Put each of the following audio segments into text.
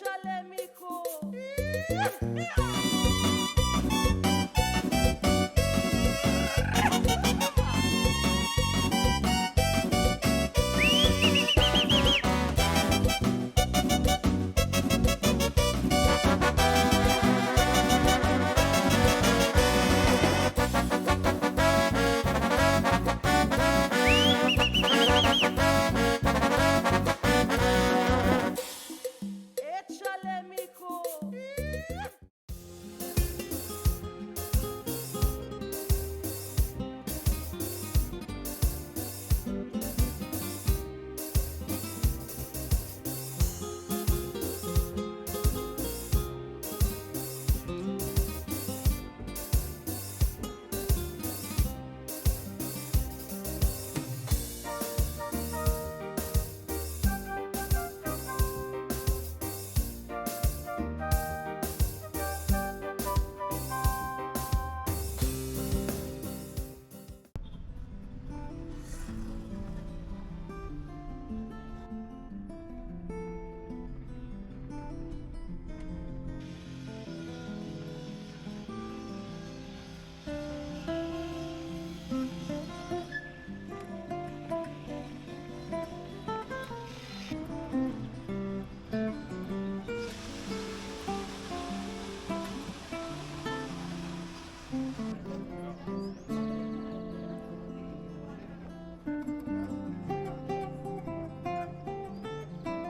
Échale, mijo. Échale, mijo.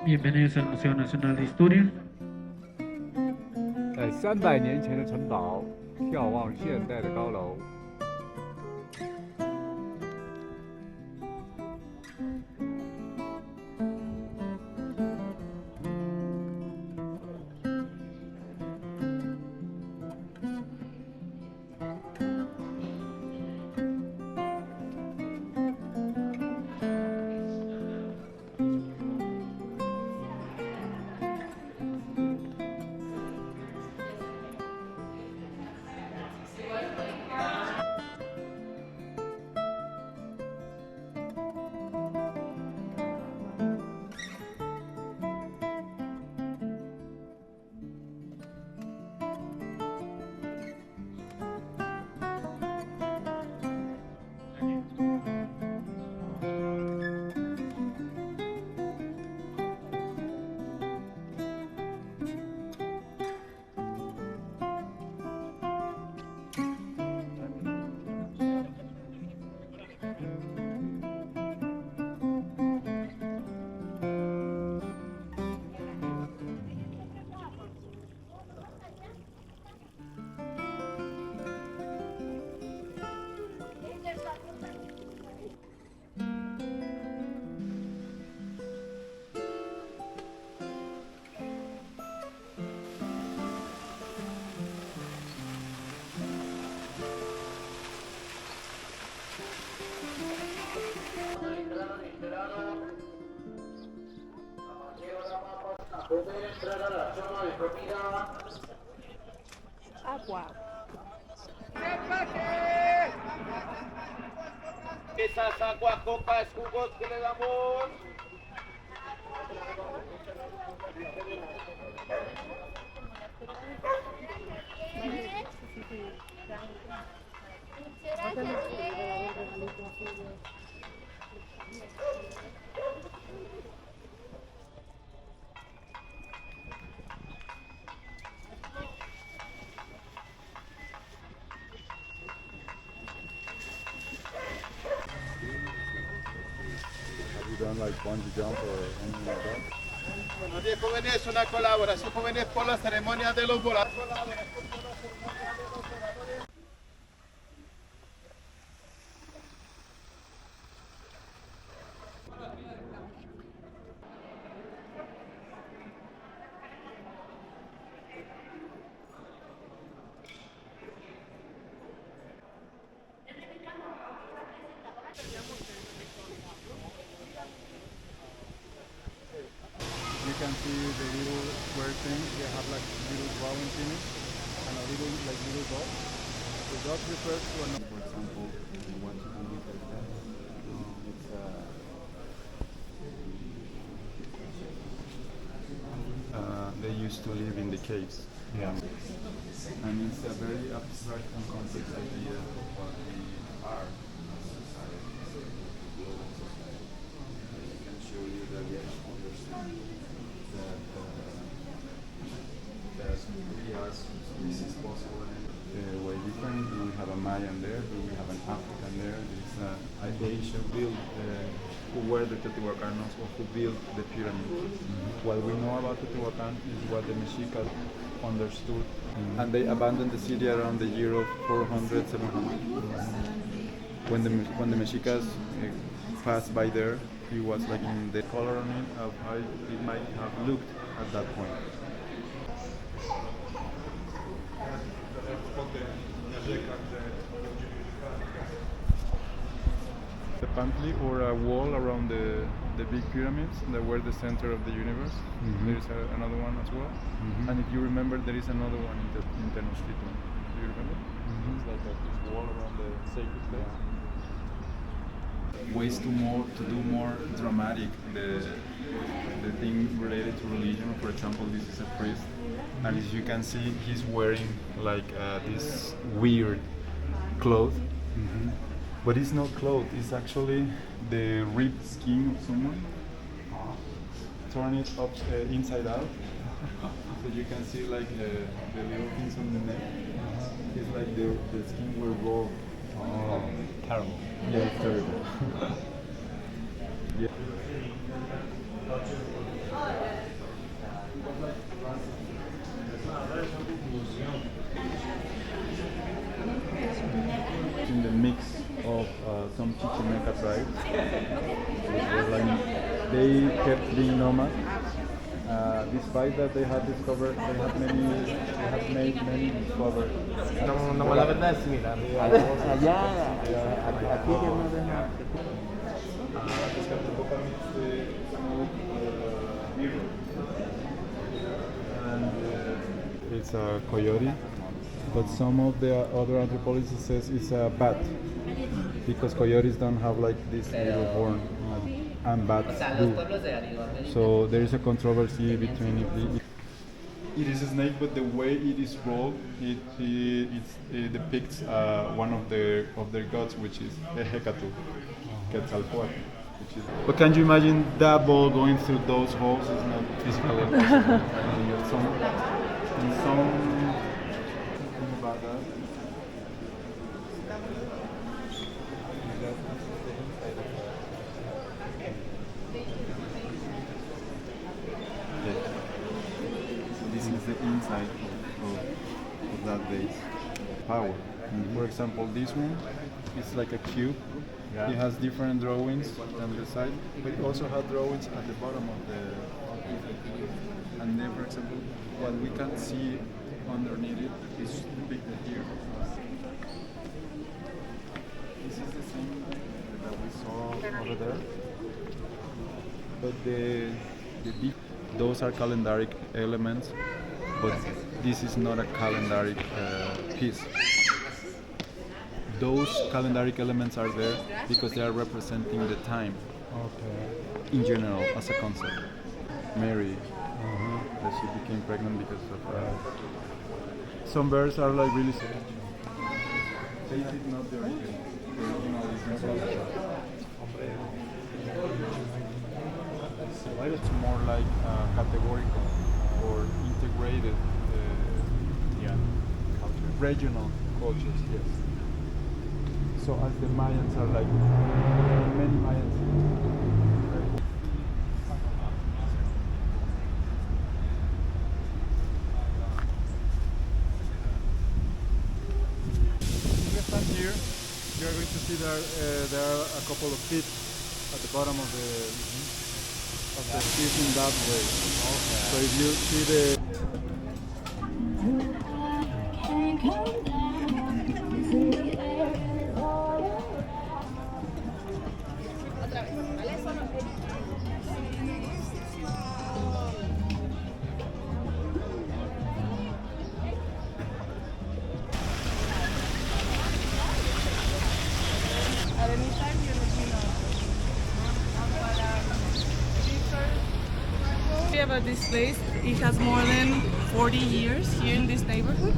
Bienvenidos al Museo Nacional de Historia. 在300年前的城堡，眺望现代的高楼。Agua. Esas aguas, copas, jugos que le damos. Have you done like bungee jump or anything like that? Bueno, 10 jóvenes, una colaboración jóvenes por la ceremonia de los voladores. You can see the little square things. They have like little drawings in it and a little little dot. The dot refers to another. For example, if you want to do it like that, they use used to live in the caves. Yeah. And it's a very abstract and complex idea of what we are as a society, global society. I can show you that we understand that we are, this is possible. Way different. We have a Mayan there, we have an African there. There is a Asian build who were the Teotihuacanos or who built the pyramids. What we know about Teotihuacan is what the Mexicans understood, and they abandoned the city around the year of 400, 700. When the Mexicans passed by there, it was like in the color on it of how it might have looked at that point. The pantry or a wall around the big pyramids that were the center of the universe. There is another one as well. And if you remember, there is another one in Tenochtitlan. Do you remember? It's like this wall around the sacred place. Ways to do more dramatic the thing related to religion. For example, this is a priest, and as you can see, he's wearing like this weird cloth. But it's not cloth, it's actually the ripped skin of someone. Turn it up inside out. So you can see like the little things on the neck. It's like the skin will raw. Oh, terrible. Yeah, it's terrible. Yeah. In the mix of some Chichimeca tribes, they kept being nomad. Despite that they had discovered, they had made many discoveries. No, la verdad es similar. It's a coyote, but some of the other anthropologists says it's a bat, because coyotes don't have like this little horn, and bats do. So there is a controversy between if it is a snake, but the way it is rolled, it depicts one of their gods, which is Hecatu, Quetzalcoatl. But can you imagine that ball going through those holes? It's not physically possible. Some thing about that. This is the inside of that base. Power. For example, this one is like a cube. Yeah. It has different drawings on the side, but it also has drawings at the bottom of the. And then, for example, what we can see underneath it is depicted here. This is the same that we saw over there. But those are calendaric elements, but this is not a calendaric piece. Those calendaric elements are there because they are representing the time in general as a concept. Mary, that she became pregnant because of some birds are like really sad. They did not the original. The original is not. It's more like categorical or integrated culture. Regional cultures, yes. So as the Mayans are like many Mayans. Here, you are going to see there are a couple of pits at the bottom of the pit in that way. So if you see the about this place. It has more than 40 years here in this neighborhood.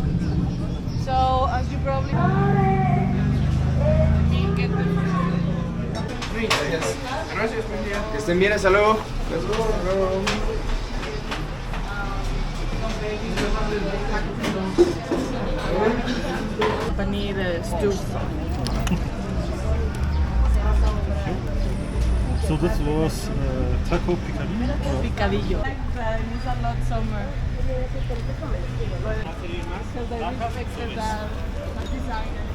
So, as you probably let me get the Gracias, buen día. Que estén bien, hasta luego. Let's go. company, the stew. So this was taco picadillo? Picadillo. Like that, it's a lot summer. Because they respected that designer.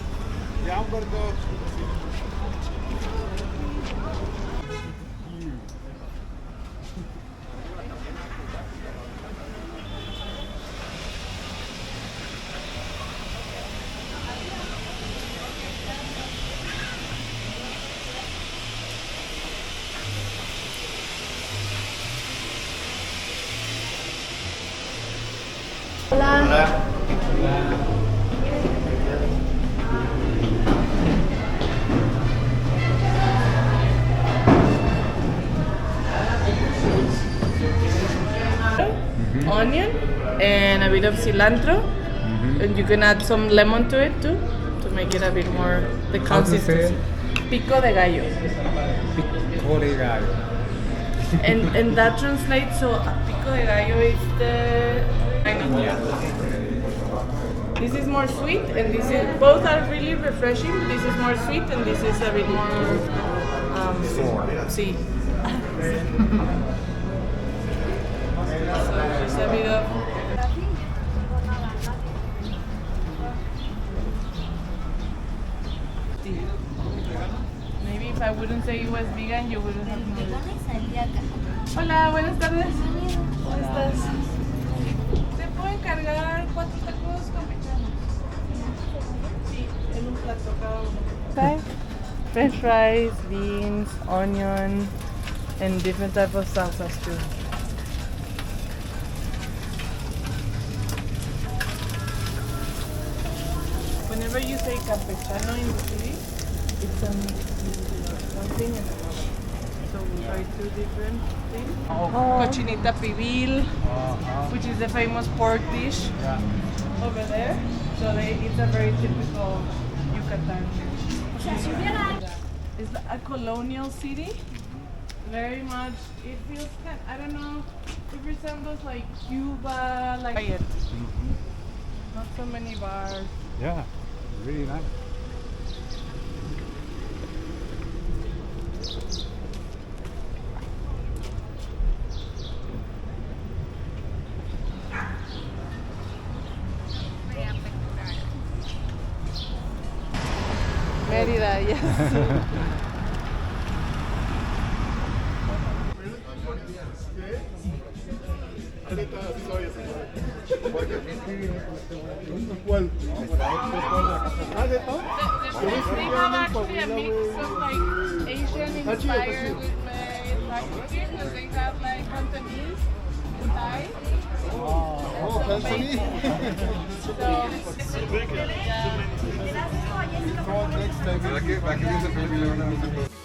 Onion and a bit of cilantro, and you can add some lemon to it too to make it a bit more the consistency. Pico de gallo. Pico de gallo. And that translates, so pico de gallo is the this is more sweet, and this is both are really refreshing. This is more sweet, and this is a bit more sí. So just a bit of tea. Maybe if I wouldn't say it was vegan, you wouldn't have known. Hola, buenas tardes. ¿Cómo estás? ¿Se puede encargar 4 tacos con pechano? Sí, en un plato cada uno. Okay. French fries, beans, onion, and different types of salsas too. Whenever you say campechano in the city, it's a mix between one thing and another. So we try 2 different things. Cochinita pibil, which is the famous pork dish over there. So it's a very typical Yucatan dish. It's a colonial city. Very much, it feels kind, I don't know, it resembles like Cuba, like quiet. Not so many bars. Yeah, really nice. Mérida, yes. They have actually a mix of like Asian inspired with my Mexican, because they have like Cantonese, Thai. Oh, Cantonese. So, yeah. Next time.